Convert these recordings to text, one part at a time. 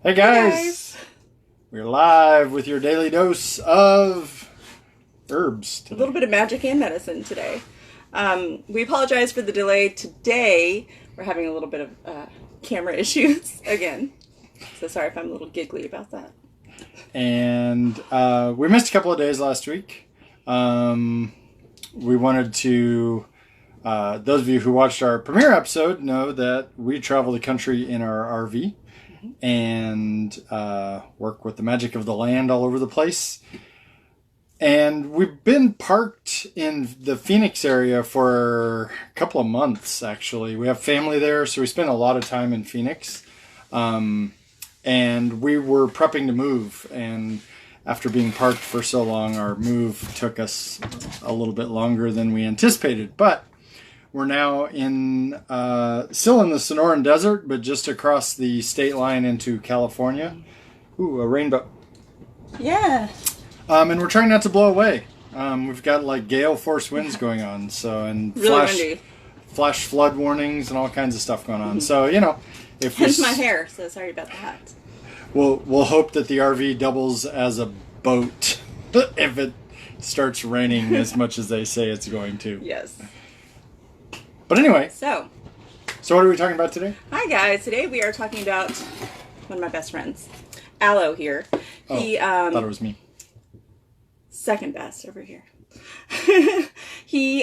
Hey guys! We're live with your daily dose of herbs today. A little bit of magic and medicine today. We apologize for the delay. Today, we're having a little bit of camera issues again. So sorry if I'm a little giggly about that. And we missed a couple of days last week. We wanted to... those of you who watched our premiere episode know that we travel the country in our RV and work with the magic of the land all over the place. And we've been parked in the Phoenix area for a couple of months, actually. We have family there, so we spend a lot of time in Phoenix. And we were prepping to move, and after being parked for so long, our move took us a little bit longer than we anticipated. But we're now still in the Sonoran Desert, but just across the state line into California. Ooh, a rainbow. Yeah. And we're trying not to blow away. We've got like gale force winds going on, and really flash flood warnings and all kinds of stuff going on. So, you know, hence my hair, so sorry about that. We'll hope that the RV doubles as a boat if it starts raining as much as they say it's going to. Yes. But anyway. So what are we talking about today? Hi guys. Today we are talking about one of my best friends, Aloe here. He thought it was me. Second best over here. He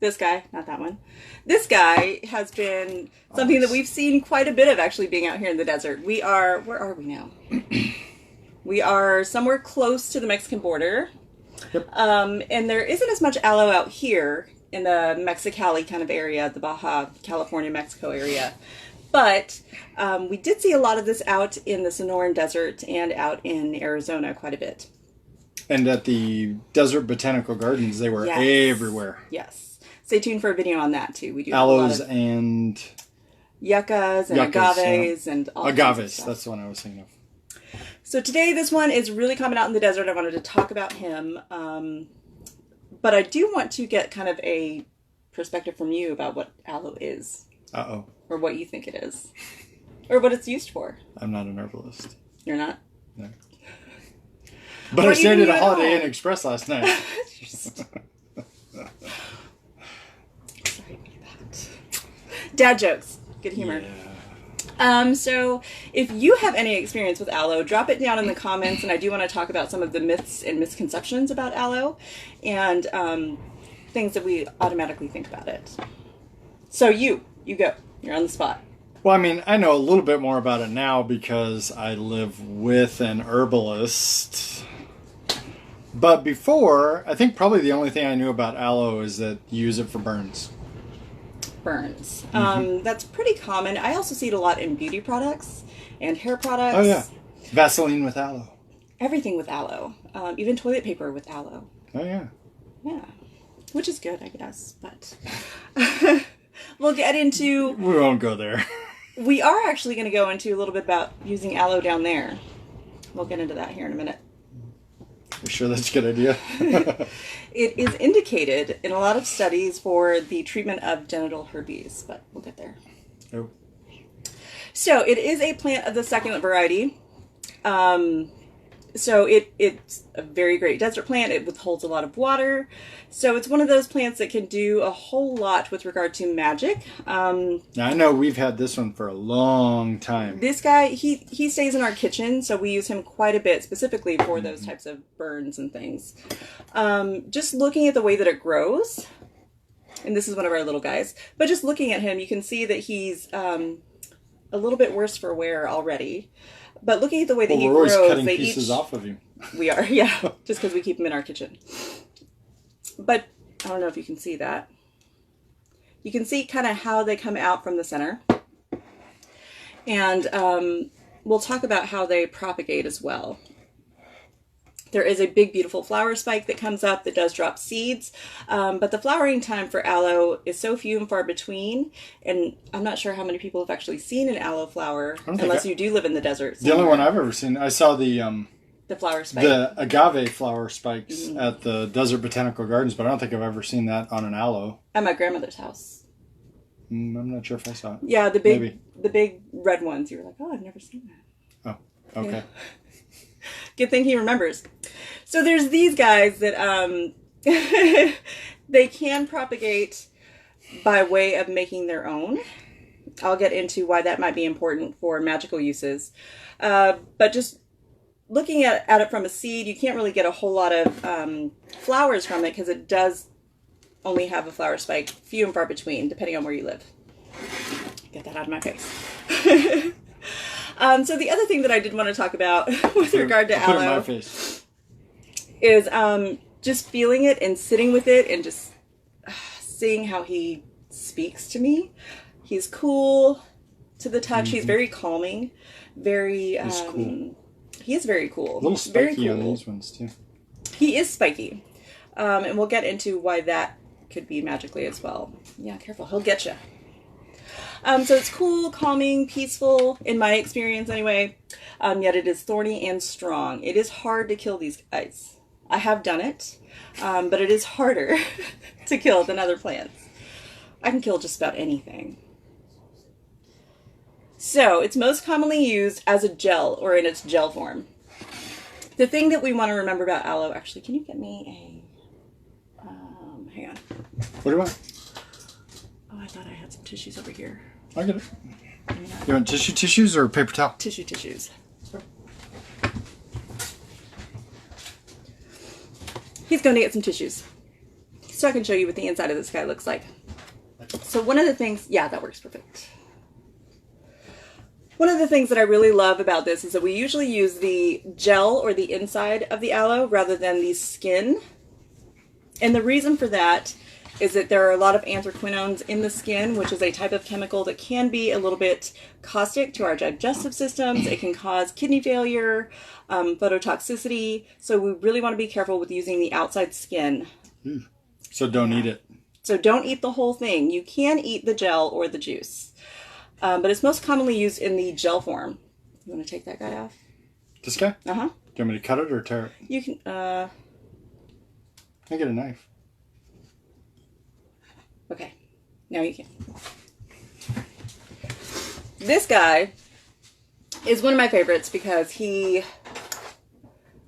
this guy, not that one. This guy has been something that we've seen quite a bit of, actually, being out here in the desert. Where are we now? We are somewhere close to the Mexican border. Yep. And there isn't as much aloe out here in the Mexicali kind of area, the Baja California, Mexico area. But we did see a lot of this out in the Sonoran Desert and out in Arizona quite a bit. And at the Desert Botanical Gardens, they were everywhere. Yes. Stay tuned for a video on that, too. We do Aloes a lot of and... yuccas and agaves and all kinds of stuff. That's the one I was thinking of. So today, this one is really common out in the desert. I wanted to talk about him. But I do want to get kind of a perspective from you about what aloe is. Uh-oh. Or what you think it is. Or what it's used for. I'm not an herbalist. You're not? No. But I stayed at a Holiday Inn Express last night. Sorry about that. Dad jokes. Good humor. Yeah. So if you have any experience with aloe, drop it down in the comments, and I do want to talk about some of the myths and misconceptions about aloe and things that we automatically think about it. So you go. You're on the spot. Well, I mean, I know a little bit more about it now because I live with an herbalist. But before, I think probably the only thing I knew about aloe is that you use it for burns. Burns. That's pretty common. I also see it a lot in beauty products and hair products. Oh, yeah. Vaseline with aloe. Everything with aloe. Even toilet paper with aloe. Oh, yeah. Yeah. Which is good, I guess. But we'll get into... We won't go there. We are actually going to go into a little bit about using aloe down there. We'll get into that here in a minute. You sure that's a good idea? It is indicated in a lot of studies for the treatment of genital herpes, but we'll get there. Oh. So it is a plant of the succulent variety. So it's a very great desert plant. It withholds a lot of water. So it's one of those plants that can do a whole lot with regard to magic. Now, I know we've had this one for a long time. This guy, he stays in our kitchen, so we use him quite a bit, specifically for those types of burns and things. Just looking at the way that it grows, and this is one of our little guys, but just looking at him, you can see that he's a little bit worse for wear already. But looking at the way that he grows, we're always cutting pieces off of you. We are, yeah, just because we keep him in our kitchen. But I don't know if you can see that. You can see kind of how they come out from the center. And we'll talk about how they propagate as well. There is a big, beautiful flower spike that comes up that does drop seeds. But the flowering time for aloe is so few and far between. And I'm not sure how many people have actually seen an aloe flower, unless you do live in the desert somewhere. The only one I've ever seen, I saw the flower spike. The agave flower spikes at the Desert Botanical Gardens, but I don't think I've ever seen that on an aloe. At my grandmother's house. I'm not sure if I saw it. Yeah, the big red ones. You were like, oh, I've never seen that. Oh, okay. Yeah. Good thing he remembers. So there's these guys that they can propagate by way of making their own. I'll get into why that might be important for magical uses. But just looking at it from a seed, you can't really get a whole lot of flowers from it because it does only have a flower spike, few and far between, depending on where you live. Get that out of my face. So the other thing that I did want to talk about with regard to aloe put it in my face. is just feeling it and sitting with it and just seeing how he speaks to me. He's cool to the touch. He's very calming. Very. He's cool. He is very cool. A little spiky on these ones too. He is spiky, and we'll get into why that could be magically as well. Yeah, careful. He'll get you. So it's cool, calming, peaceful, in my experience anyway, yet it is thorny and strong. It is hard to kill these guys. I have done it, but it is harder to kill than other plants. I can kill just about anything. So it's most commonly used as a gel or in its gel form. The thing that we want to remember about aloe, actually, can you get me a, hang on. What do you want? Oh, I thought I had some tissues over here. I get it. You want tissues or paper towel? Tissues. He's going to get some tissues so I can show you what the inside of this guy looks like. So one of the things, yeah, that works perfect. One of the things that I really love about this is that we usually use the gel or the inside of the aloe rather than the skin. And the reason for that is that there are a lot of anthraquinones in the skin, which is a type of chemical that can be a little bit caustic to our digestive systems. It can cause kidney failure, phototoxicity. So we really want to be careful with using the outside skin. So don't eat it. So don't eat the whole thing. You can eat the gel or the juice. But it's most commonly used in the gel form. You want to take that guy off? This guy? Uh-huh. Do you want me to cut it or tear it? You can, I get a knife. Okay. Now you can. This guy is one of my favorites because he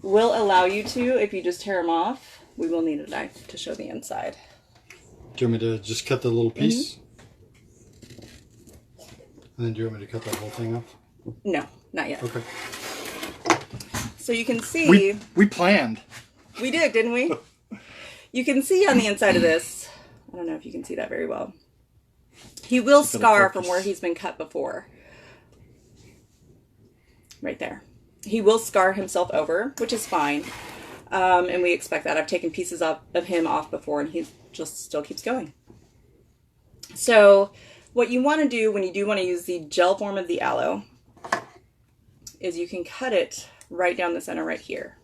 will allow you to, if you just tear him off, we will need a knife to show the inside. Do you want me to just cut the little piece? And then do you want me to cut that whole thing off? No, not yet. Okay. So you can see... We planned. We did, didn't we? You can see on the inside of this, I don't know if you can see that very well. He will scar from where he's been cut before. Right there. He will scar himself over, which is fine. And we expect that. I've taken pieces of him off before and he just still keeps going. So what you want to do when you do want to use the gel form of the aloe is you can cut it right down the center right here.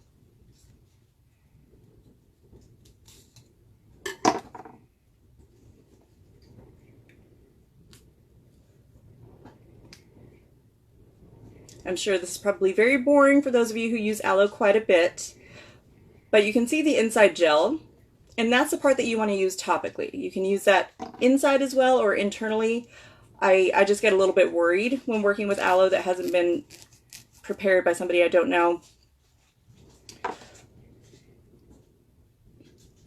I'm sure this is probably very boring for those of you who use aloe quite a bit, but you can see the inside gel, and that's the part that you want to use topically. You can use that inside as well or internally. I just get a little bit worried when working with aloe that hasn't been prepared by somebody I don't know.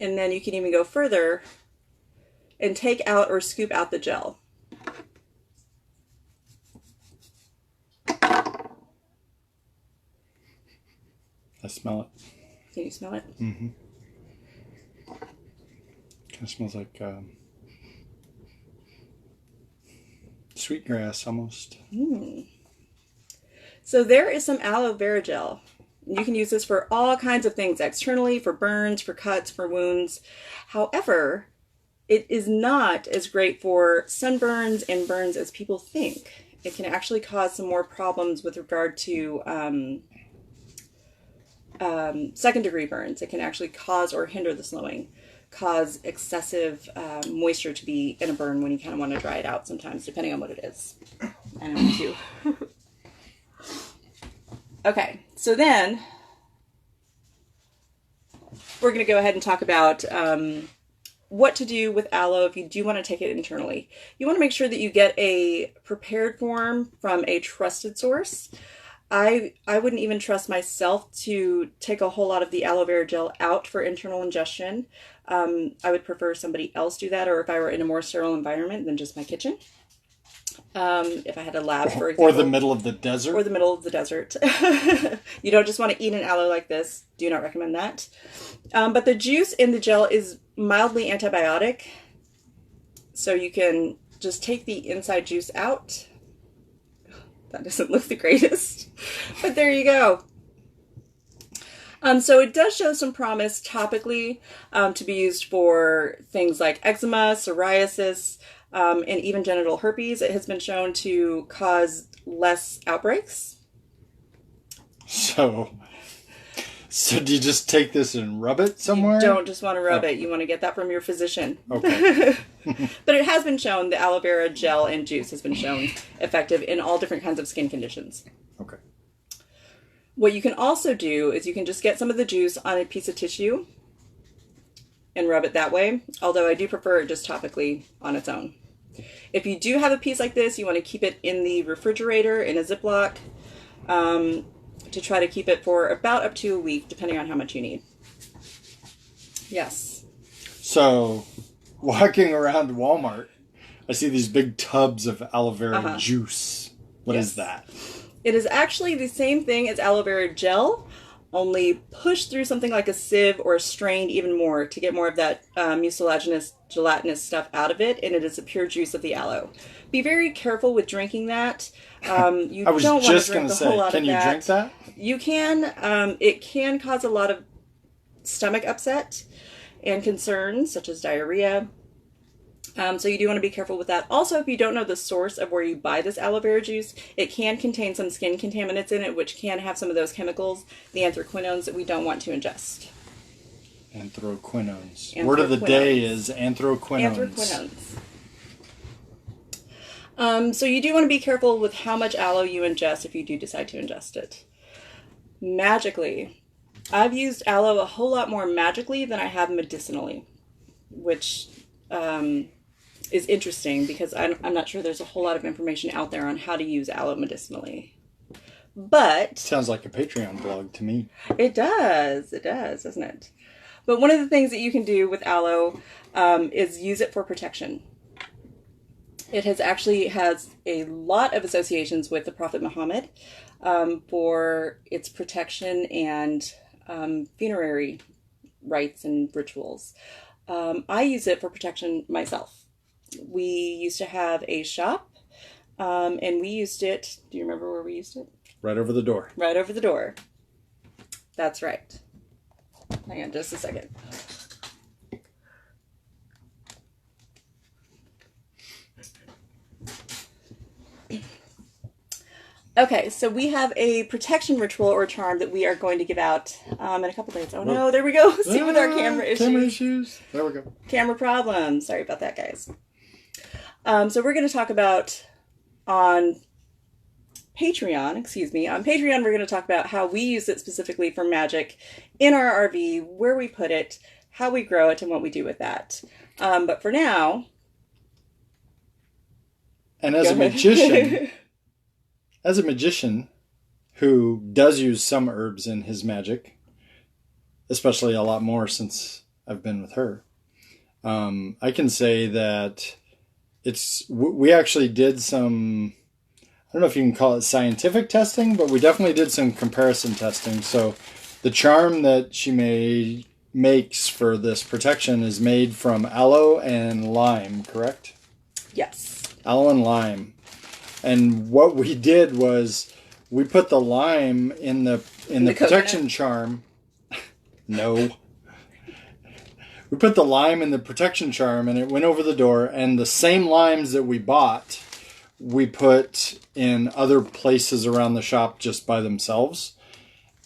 And then you can even go further and take out or scoop out the gel. I smell it. Can you smell it? Mm-hmm. Kind of smells like sweetgrass almost. So there is some aloe vera gel. You can use this for all kinds of things externally, for burns, for cuts, for wounds. However, it is not as great for sunburns and burns as people think. It can actually cause some more problems with regard to second degree burns. It can actually cause or hinder the slowing, cause excessive moisture to be in a burn when you kind of want to dry it out sometimes, depending on what it is. I know too. Okay, so then we're going to go ahead and talk about what to do with aloe if you do want to take it internally. You want to make sure that you get a prepared form from a trusted source. I wouldn't even trust myself to take a whole lot of the aloe vera gel out for internal ingestion. I would prefer somebody else do that, or if I were in a more sterile environment than just my kitchen. If I had a lab, for example. Or the middle of the desert. Or the middle of the desert. You don't just want to eat an aloe like this. Do not recommend that. But the juice in the gel is mildly antibiotic. So you can just take the inside juice out. That doesn't look the greatest. But there you go. So it does show some promise topically to be used for things like eczema, psoriasis, and even genital herpes. It has been shown to cause less outbreaks. So do you just take this and rub it somewhere? You don't just want to rub it. You want to get that from your physician. Okay. But it has been shown, the aloe vera gel and juice has been shown effective in all different kinds of skin conditions. Okay. What you can also do is you can just get some of the juice on a piece of tissue and rub it that way, although I do prefer it just topically on its own. If you do have a piece like this, you want to keep it in the refrigerator in a Ziploc to try to keep it for about up to a week, depending on how much you need. Yes. So, walking around Walmart, I see these big tubs of aloe vera juice. What is that? It is actually the same thing as aloe vera gel, only pushed through something like a sieve or strained even more to get more of that mucilaginous, gelatinous stuff out of it, and it is the pure juice of the aloe. Be very careful with drinking that. You I was don't just want to drink going to a say, whole lot can of you that. drink that? You can. It can cause a lot of stomach upset and concerns, such as diarrhea. So you do want to be careful with that. Also, if you don't know the source of where you buy this aloe vera juice, it can contain some skin contaminants in it, which can have some of those chemicals, the anthraquinones, that we don't want to ingest. Anthraquinones. Word of the day is anthraquinones. So you do want to be careful with how much aloe you ingest if you do decide to ingest it. Magically, I've used aloe a whole lot more magically than I have medicinally, which is interesting because I'm not sure there's a whole lot of information out there on how to use aloe medicinally. But sounds like a Patreon blog to me. It does, doesn't it? But one of the things that you can do with aloe is use it for protection. It has a lot of associations with the Prophet Muhammad for its protection and funerary rites and rituals. I use it for protection myself. We used to have a shop, and we used it. Do you remember where we used it? Right over the door. Right over the door. That's right. Hang on just a second. Okay, so we have a protection ritual or charm that we are going to give out in a couple days. Oh no, there we go. See, with our camera issues. Camera issues. There we go. Camera problems. Sorry about that, guys. So we're going to talk about on Patreon, we're going to talk about how we use it specifically for magic in our RV, where we put it, how we grow it, and what we do with that. But for now... And as a magician who does use some herbs in his magic, especially a lot more since I've been with her, I can say that we actually did some, I don't know if you can call it scientific testing, but we definitely did some comparison testing. So the charm that she makes for this protection is made from aloe and lime, correct? Yes. Aloe and lime. And what we did was we put the lime in the protection charm. No. We put the lime in the protection charm and it went over the door, and the same limes that we bought, we put in other places around the shop just by themselves.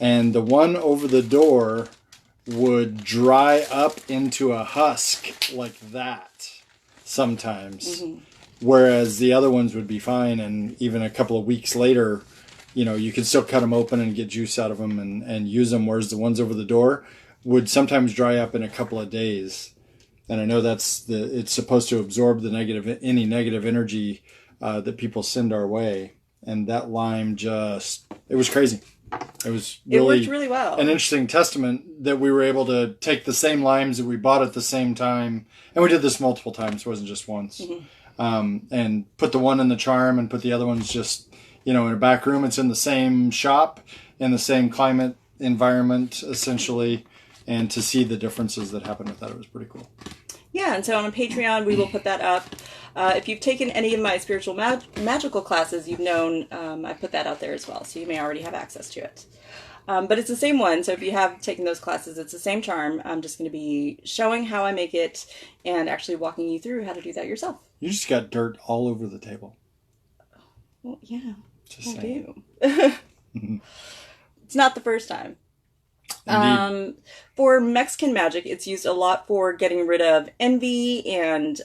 And the one over the door would dry up into a husk like that sometimes. Mm-hmm. Whereas the other ones would be fine, and even a couple of weeks later, you could still cut them open and get juice out of them and use them, whereas the ones over the door would sometimes dry up in a couple of days. And I know it's supposed to absorb any negative energy that people send our way. And that lime just it was crazy. It was It really worked really well. an interesting testament that we were able to take the same limes that we bought at the same time, and we did this multiple times. It wasn't just once. And put the one in the charm and put the other ones just, in a back room. It's in the same shop, in the same climate environment, essentially, and to see the differences that happened with that, it was pretty cool. Yeah, and so on Patreon, we will put that up. If you've taken any of my spiritual magical classes, you've known I put that out there as well, so you may already have access to it. But it's the same one, so if you have taken those classes, it's the same charm. I'm just going to be showing how I make it and actually walking you through how to do that yourself. You just got dirt all over the table. Well, yeah, Just I saying. do. It's not the first time. For Mexican magic, it's used a lot for getting rid of envy and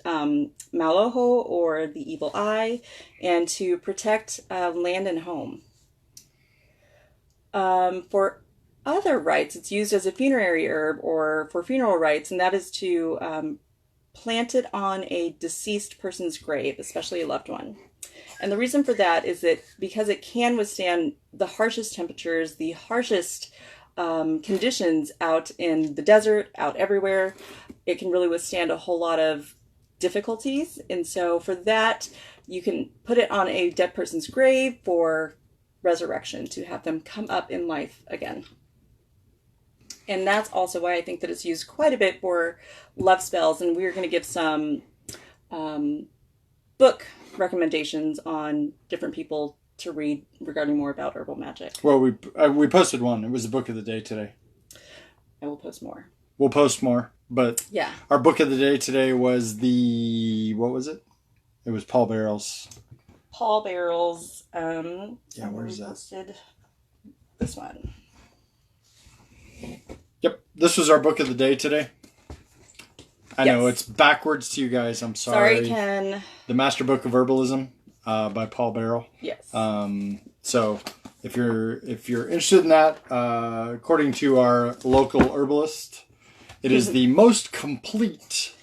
malojo, or the evil eye, and to protect land and home. For other rites, it's used as a funerary herb or for funeral rites, and that is to plant it on a deceased person's grave, especially a loved one. And the reason for that is that because it can withstand the harshest temperatures, the harshest conditions out in the desert, out everywhere, it can really withstand a whole lot of difficulties. And so for that, you can put it on a dead person's grave for resurrection, to have them come up in life again. And that's also why I think that it's used quite a bit for love spells. And we're going to give some book recommendations on different people to read regarding more about herbal magic. Well, we posted one. It was the book of the day today. I will post more. We'll post more, but yeah, our book of the day today was what was it? It was Paul Barrel's. Paul Barrel's. Where is that? Posted this one. Yep, this was our book of the day today. I know it's backwards to you guys. I'm sorry. Sorry, Ken. The Master Book of Herbalism by Paul Barrel. Yes. So if you're interested in that, according to our local herbalist, it is the most complete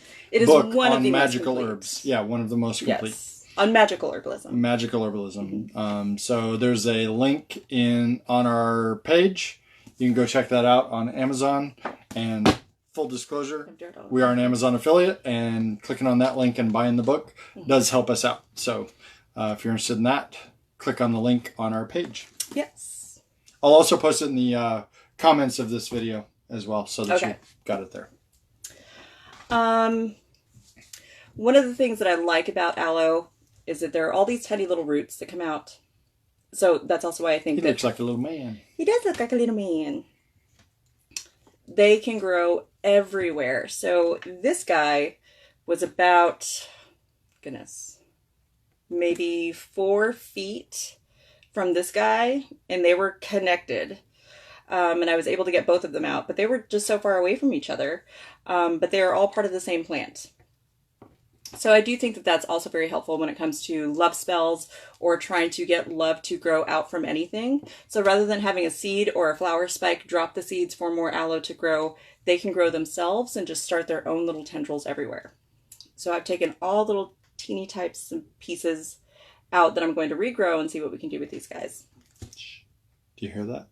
book on magical herbs. Yeah, one of the most complete. Yes. On magical herbalism. Magical herbalism. So there's a link on our page. You can go check that out on Amazon. And full disclosure, we are an Amazon affiliate, and clicking on that link and buying the book does help us out. So if you're interested in that, click on the link on our page. Yes. I'll also post it in the comments of this video as well, so that you got it there. One of the things that I like about aloe is that there are all these tiny little roots that come out. So that's also why I think he looks like a little man. He does look like a little man. They can grow everywhere. So this guy was about, maybe 4 feet from this guy, and they were connected. And I was able to get both of them out, but they were just so far away from each other. But they are all part of the same plant. So I do think that that's also very helpful when it comes to love spells or trying to get love to grow out from anything. So rather than having a seed or a flower spike drop the seeds for more aloe to grow, they can grow themselves and just start their own little tendrils everywhere. So I've taken all little teeny types and pieces out that I'm going to regrow and see what we can do with these guys. Do you hear that?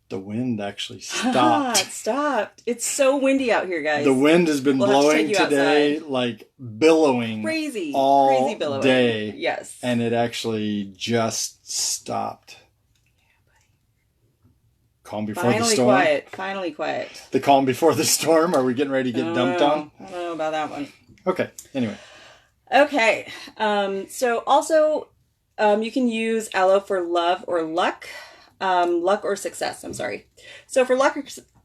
The wind actually stopped. It stopped. It's so windy out here, guys. The wind has been blowing today, outside. like billowing crazy billowing. Day. Yes. And it actually just stopped. Calm before the storm. Finally quiet. The calm before the storm? Are we getting ready to get dumped on? I don't know about that one. Okay, anyway. Okay. So also, you can use aloe for love or luck. Luck or success, I'm sorry. So for luck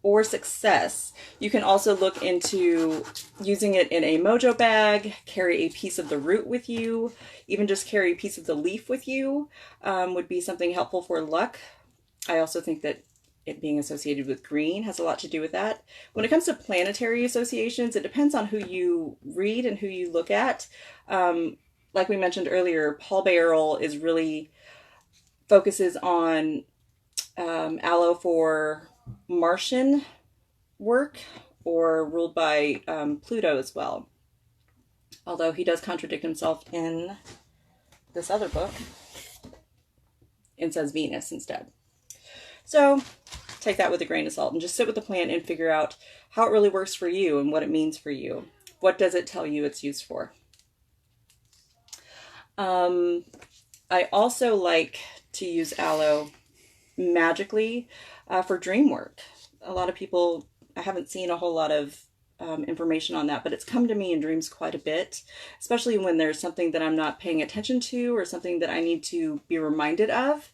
or success, you can also look into using it in a mojo bag, carry a piece of the root with you, even just carry a piece of the leaf with you would be something helpful for luck. I also think that it being associated with green has a lot to do with that. When it comes to planetary associations, it depends on who you read and who you look at. Like we mentioned earlier, Paul Barrel is really focuses on aloe for Martian work, or ruled by Pluto as well. Although he does contradict himself in this other book. and says Venus instead. So take that with a grain of salt and just sit with the plant and figure out how it really works for you and what it means for you. What does it tell you it's used for? I also like to use aloe magically for dream work. A lot of people, I haven't seen a whole lot of information on that, but it's come to me in dreams quite a bit, especially when there's something that I'm not paying attention to or something that I need to be reminded of.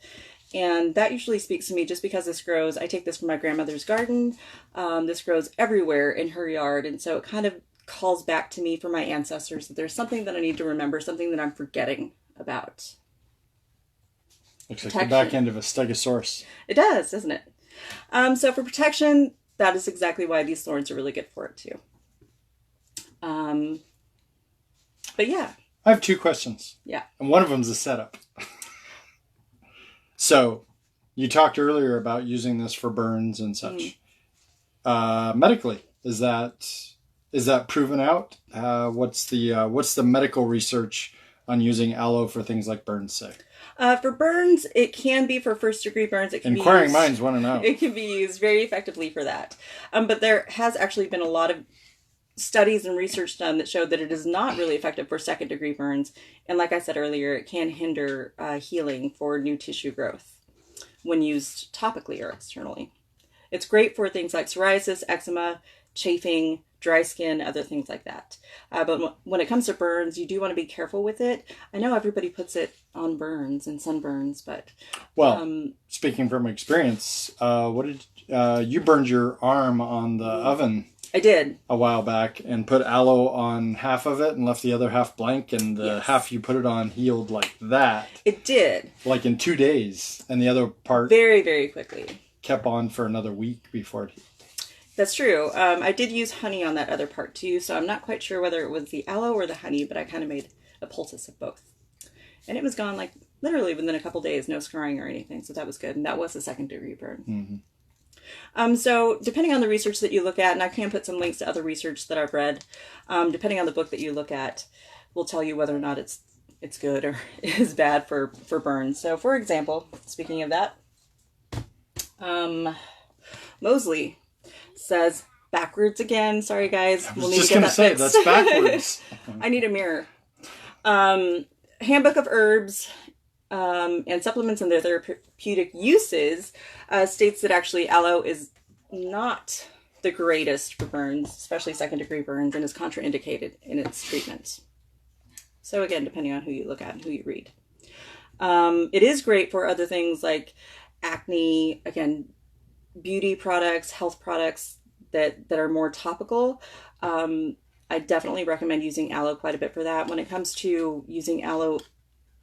And that usually speaks to me just because this grows. I take this from my grandmother's garden. This grows everywhere in her yard. And so it kind of calls back to me from my ancestors that there's something that I need to remember, something that I'm forgetting about. Looks like the back end of a stegosaurus. It does, doesn't it? So for protection, that is exactly why these thorns are really good for it too. But yeah. I have 2 questions. Yeah. And one of them is a setup. So you talked earlier about using this for burns and such. Medically, is that proven out? What's the medical research on using aloe for things like burns, say? For burns, it can be for first-degree burns. It can Inquiring minds want to know. It can be used very effectively for that. But there has actually been a lot of studies and research done that showed that it is not really effective for second-degree burns. And like I said earlier, it can hinder healing for new tissue growth when used topically or externally. It's great for things like psoriasis, eczema, chafing, dry skin, other things like that. But when it comes to burns, you do want to be careful with it. I know everybody puts it on burns and sunburns, but... Well, speaking from experience, what did you burned your arm on the oven? I did. A while back and put aloe on half of it and left the other half blank, and the half you put it on healed like that. It did. Like in 2 days. And the other part... Very, very quickly. Kept on for another week before it healed. That's true. I did use honey on that other part too, so I'm not quite sure whether it was the aloe or the honey, but I kind of made a poultice of both. And it was gone like literally within a couple days, no scarring or anything, so that was good. And that was a second-degree burn. Mm-hmm. So depending on the research that you look at, and I can put some links to other research that I've read, depending on the book that you look at, will tell you whether or not it's good or is bad for burns. So for example, speaking of that, Mosley says backwards again. Sorry, guys. I was just going to say, that's backwards. I need a mirror. Handbook of Herbs and Supplements and Their Therapeutic Uses states that actually aloe is not the greatest for burns, especially second-degree burns, and is contraindicated in its treatment. So again, depending on who you look at and who you read. It is great for other things like acne, again, beauty products, health products that are more topical. I definitely recommend using aloe quite a bit for that. When it comes to using aloe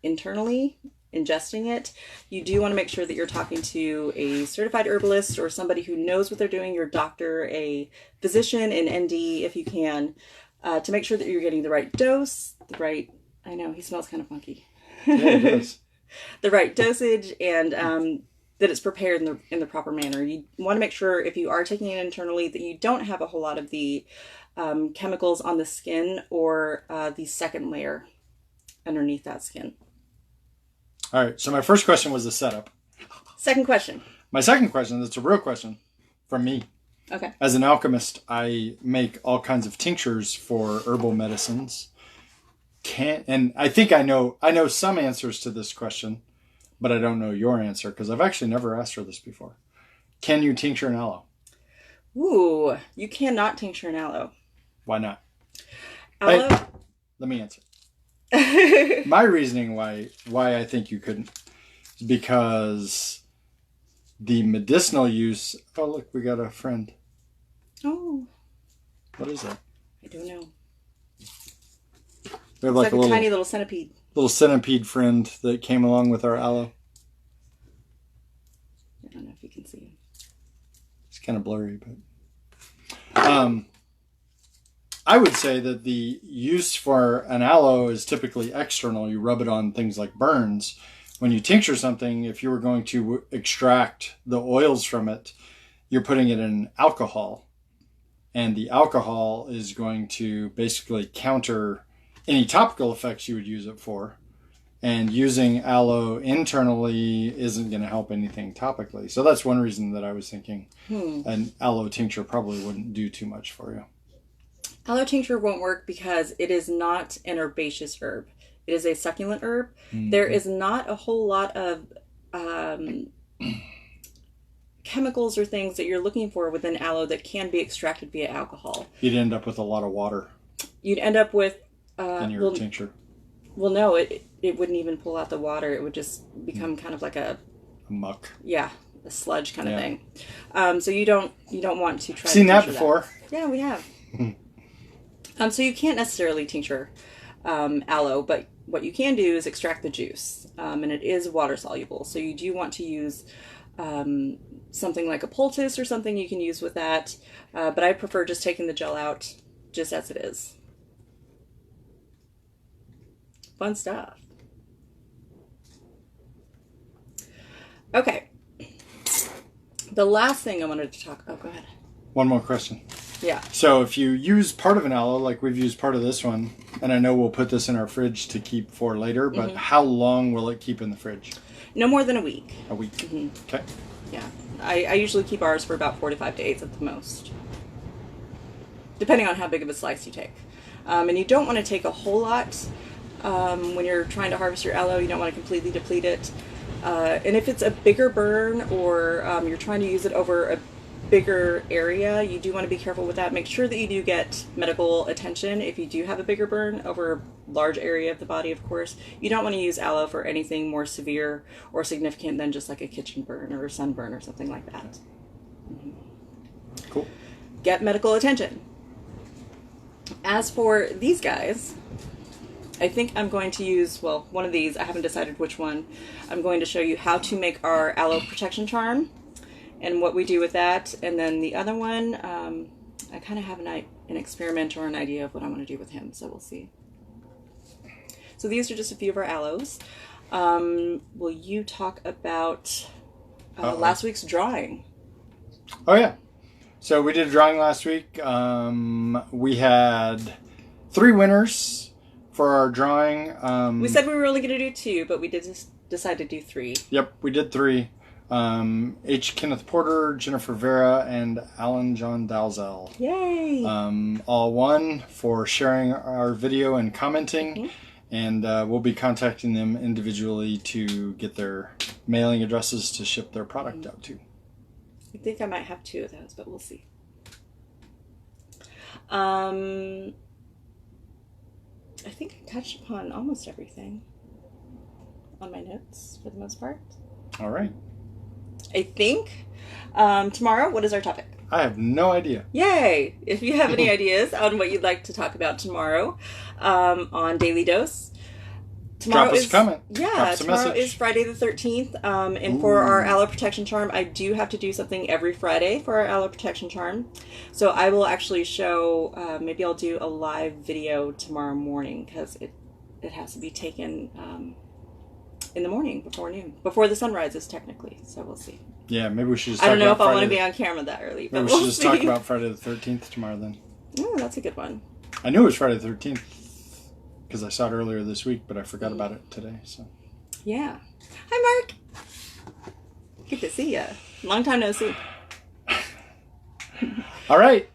internally, ingesting it, you do want to make sure that you're talking to a certified herbalist or somebody who knows what they're doing, your doctor, a physician, an ND if you can, to make sure that you're getting the right dose, I know, he smells kind of funky. Yeah, it does. The right dosage, and that it's prepared in the proper manner. You want to make sure if you are taking it internally that you don't have a whole lot of the chemicals on the skin or the second layer underneath that skin. All right. So my first question was the setup. Second question. My second question, that's a real question from me. Okay. As an alchemist, I make all kinds of tinctures for herbal medicines. And I think I know some answers to this question, but I don't know your answer because I've actually never asked her this before. Can you tincture an aloe? Ooh, you cannot tincture an aloe. Why not? Aloe? Hey, let me answer. My reasoning why I think you couldn't is because the medicinal use... Oh, look, we got a friend. Oh. What is that? I don't know. We have like a tiny little centipede. Little centipede friend that came along with our aloe. I don't know if you can see him. It's kind of blurry, but... I would say that the use for an aloe is typically external. You rub it on things like burns. When you tincture something, if you were going to extract the oils from it, you're putting it in alcohol. And the alcohol is going to basically counter any topical effects you would use it for. And using aloe internally isn't going to help anything topically. So that's one reason that I was thinking an aloe tincture probably wouldn't do too much for you. Aloe tincture won't work because it is not an herbaceous herb. It is a succulent herb. Mm-hmm. There is not a whole lot of chemicals or things that you're looking for within aloe that can be extracted via alcohol. You'd end up with a lot of water. You'd end up with... in your tincture. Well, no, it wouldn't even pull out the water. It would just become kind of like a muck. Yeah, a sludge kind of thing. So you don't want to try. Seen that before? Yeah, we have. So you can't necessarily tincture aloe, but what you can do is extract the juice, and it is water soluble. So you do want to use something like a poultice or something you can use with that. But I prefer just taking the gel out just as it is. Fun stuff. Okay. The last thing I wanted to talk... Oh, go ahead. One more question. Yeah. So if you use part of an aloe, like we've used part of this one, and I know we'll put this in our fridge to keep for later, but how long will it keep in the fridge? No more than a week. A week. Mm-hmm. Okay. Yeah. I usually keep ours for about 4 to 5 days at the most, depending on how big of a slice you take. And you don't want to take a whole lot. When you're trying to harvest your aloe, you don't want to completely deplete it. And if it's a bigger burn or you're trying to use it over a bigger area, you do want to be careful with that. Make sure that you do get medical attention if you do have a bigger burn over a large area of the body, of course. You don't want to use aloe for anything more severe or significant than just like a kitchen burn or a sunburn or something like that. Mm-hmm. Cool. Get medical attention. As for these guys... I think I'm going to use, well, one of these. I haven't decided which one. I'm going to show you how to make our aloe protection charm and what we do with that. And then the other one, I kind of have an experiment or an idea of what I want to do with him, so we'll see. So these are just a few of our aloes. Will you talk about last week's drawing? Oh, yeah. So we did a drawing last week. We had 3 winners for our drawing. We said we were only going to do 2, but we did decide to do 3. Yep, we did 3. H. Kenneth Porter, Jennifer Vera, and Alan John Dalzell. Yay! All won for sharing our video and commenting. Mm-hmm. And we'll be contacting them individually to get their mailing addresses to ship their product out to. I think I might have 2 of those, but we'll see. I think I touched upon almost everything on my notes for the most part. All right. I think. Tomorrow, what is our topic? I have no idea. Yay! If you have any ideas on what you'd like to talk about tomorrow on Daily Dose, Drop us a comment. Yeah, tomorrow is Friday the 13th. And for our aloe protection charm, I do have to do something every Friday for our aloe protection charm. So I will actually show, maybe I'll do a live video tomorrow morning because it has to be taken in the morning before noon. Before the sun rises, technically. So we'll see. Yeah, maybe we should just I don't know if I want to be on camera that early. But maybe we should just talk about Friday the 13th tomorrow then. Oh, that's a good one. I knew it was Friday the 13th. Because I saw it earlier this week, but I forgot about it today. So, yeah. Hi, Mark. Good to see you. Long time no see. All right.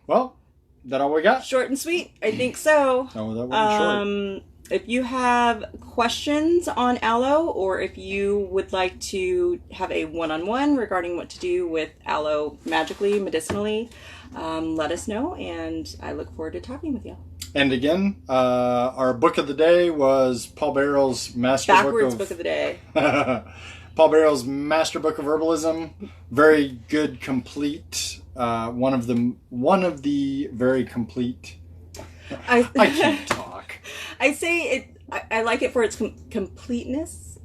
Well, that all we got? Short and sweet. I think so. Oh, that wasn't short. If you have questions on aloe, or if you would like to have a one-on-one regarding what to do with aloe magically, medicinally, let us know, and I look forward to talking with you. And again, our book of the day was Paul Barrel's Backwards book of the day. Paul Barrel's Master Book of Herbalism. Very good, complete. One of the very complete. I can't talk. I say it. I like it for its completeness.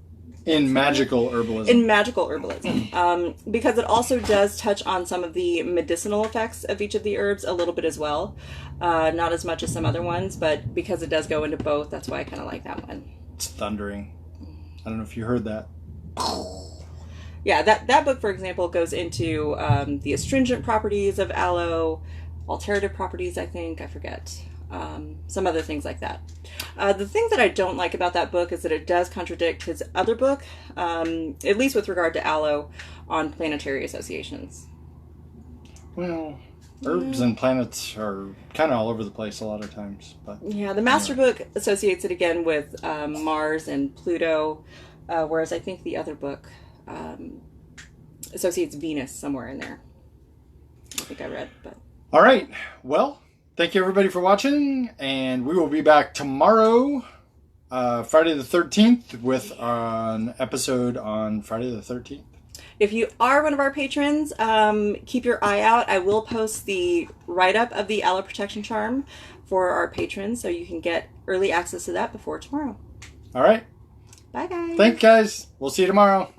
In magical herbalism. Because it also does touch on some of the medicinal effects of each of the herbs a little bit as well. Not as much as some other ones, but because it does go into both, that's why I kind of like that one. It's thundering. I don't know if you heard that. Yeah, that book, for example, goes into the astringent properties of aloe, alterative properties, I think. I forget. some other things like that. The thing that I don't like about that book is that it does contradict his other book, at least with regard to Aloe, on planetary associations. Well, herbs and planets are kind of all over the place a lot of times. But yeah, the master book associates it again with Mars and Pluto, whereas I think the other book associates Venus somewhere in there. I think I read, but... All right. Well, thank you everybody for watching, and we will be back tomorrow, Friday the 13th, with an episode on Friday the 13th. If you are one of our patrons, keep your eye out. I will post the write-up of the Aloe Protection Charm for our patrons, so you can get early access to that before tomorrow. All right. Bye, guys. Thanks, guys. We'll see you tomorrow.